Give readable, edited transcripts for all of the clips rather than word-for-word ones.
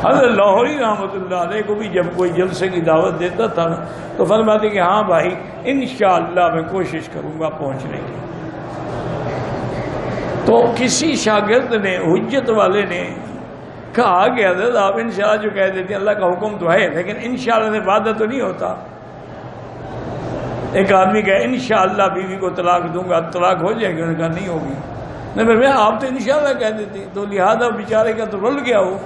حضرت لاہوری رحمۃ اللہ علیہ کو بھی جب کوئی جلسے کی دعوت دیتا تھا نا تو فرماتے کہ ہاں بھائی انشاءاللہ میں کوشش کروں گا پہنچنے کی. تو کسی شاگرد نے حجت والے نے کہا کہ حضرت آپ انشاءاللہ جو کہہ دیتے ہیں اللہ کا حکم تو ہے لیکن انشاءاللہ سے وعدہ تو نہیں ہوتا. ایک آدمی کہا انشاءاللہ بیوی کو طلاق دوں گا طلاق ہو جائے گی, انہوں نے کہا نہیں ہوگی. نہیں میں آپ تو انشاءاللہ کہہ دیتے تو لہذا بیچارے کا تو رول گیا ہو,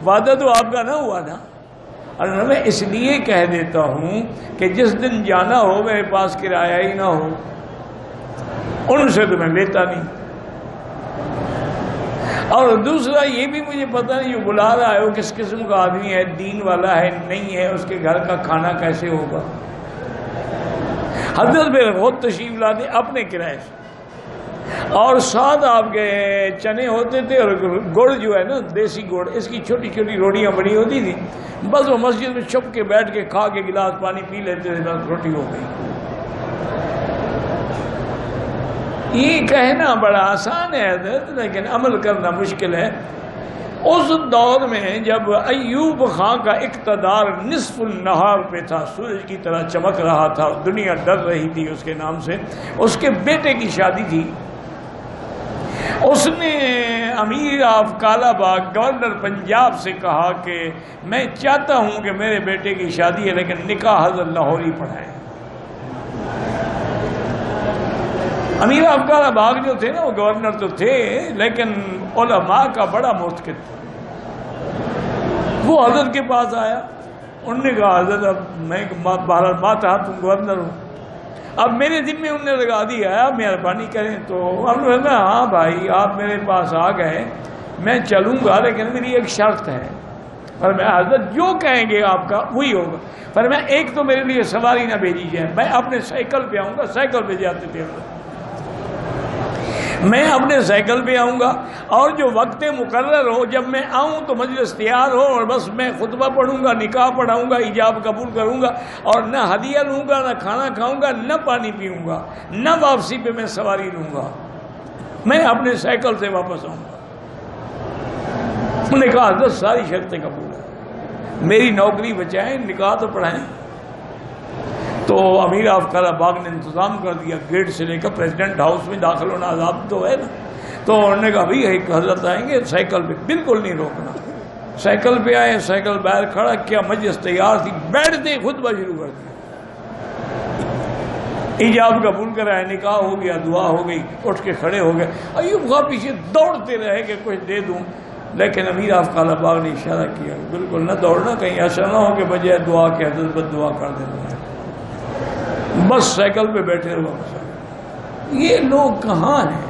وعدہ تو آپ کا نہ ہوا نا. اور میں اس لیے کہہ دیتا ہوں کہ جس دن جانا ہو میرے پاس کرایہ ہی نہ ہو ان سے تو میں لیتا نہیں. اور دوسرا یہ بھی مجھے پتہ نہیں جو بلا رہا ہے وہ کس قسم کا آدمی ہے, دین والا ہے نہیں ہے, اس کے گھر کا کھانا کیسے ہوگا. حضرت میں خود تشریف لاتے اپنے کرائے سے اور ساتھ آپ کے چنے ہوتے تھے اور گڑ جو ہے نا دیسی گڑ اس کی چھوٹی چھوٹی روٹیاں بڑی ہوتی تھی, بس وہ مسجد میں چھپ کے بیٹھ کے کھا کے گلاس پانی پی لیتے تھے, بس روٹی ہو گئی. یہ کہنا بڑا آسان ہے حضرت لیکن عمل کرنا مشکل ہے. اس دور میں جب ایوب خان کا اقتدار نصف النہار پہ تھا, سورج کی طرح چمک رہا تھا, دنیا ڈر رہی تھی اس کے نام سے, اس کے بیٹے کی شادی تھی. اس نے امیر آف کالا باغ گورنر پنجاب سے کہا کہ میں چاہتا ہوں کہ میرے بیٹے کی شادی ہے لیکن نکاح حضرت لاہوری پڑھائیں. امیر آف کالا باغ جو تھے نا وہ گورنر تو تھے لیکن علماء کا بڑا متقد تھا. وہ حضرت کے پاس آیا, انہوں نے کہا حضرت اب میں بہرحال ماتحت تم گورنر ہوں, اب میرے ذمے انہوں نے لگا دیا ہے, آپ مہربانی کریں. تو ہم نے کہا ہاں بھائی آپ میرے پاس آ گئے میں چلوں گا لیکن میری ایک شرط ہے. پر میں حضرت جو کہیں گے آپ کا وہی ہوگا. پر میں ایک تو میرے لیے سواری نہ بھیجی جائے, میں اپنے سائیکل پہ آؤں گا. سائیکل پہ جاتے تھے میں اپنے سائیکل پہ آؤں گا اور جو وقت مقرر ہو جب میں آؤں تو مجلس تیار ہو اور بس میں خطبہ پڑھوں گا, نکاح پڑھاؤں گا, ایجاب قبول کروں گا اور نہ ہدیہ لوں گا, نہ کھانا کھاؤں گا, نہ پانی پیوں گا, نہ واپسی پہ میں سواری لوں گا, میں اپنے سائیکل سے واپس آؤں گا. انہوں نے کہا حضرت ساری شرطیں قبول ہیں, میری نوکری بچائیں, نکاح تو پڑھائیں. تو امیر آف کالا باغ نے انتظام کر دیا, گیٹ سے لے کر پریزیڈنٹ ہاؤس میں داخل ہونا عذاب تو ہے نا. تو انہوں نے کہا بھائی ایک حضرت آئیں گے سائیکل پہ, بالکل نہیں روکنا. سائیکل پہ آئے, سائیکل باہر کھڑا کیا, مجلس تیار تھی, بیٹھتے خطبہ شروع کر دیا. ایجاب قبول کرایا, نکاح ہو گیا, دعا ہو گئی, اٹھ کے کھڑے ہو گئے. ایوب خان پیچھے دوڑتے رہے کہ کچھ دے دوں, لیکن امیر آف کالا باغ نے اشارہ کیا بالکل نہ دوڑنا, کہیں ایسا نہ ہو کہ بجائے دعا کے حضرت بد دعا کر دینا. بس سائیکل پہ بیٹھے رہو. یہ لوگ کہاں ہیں؟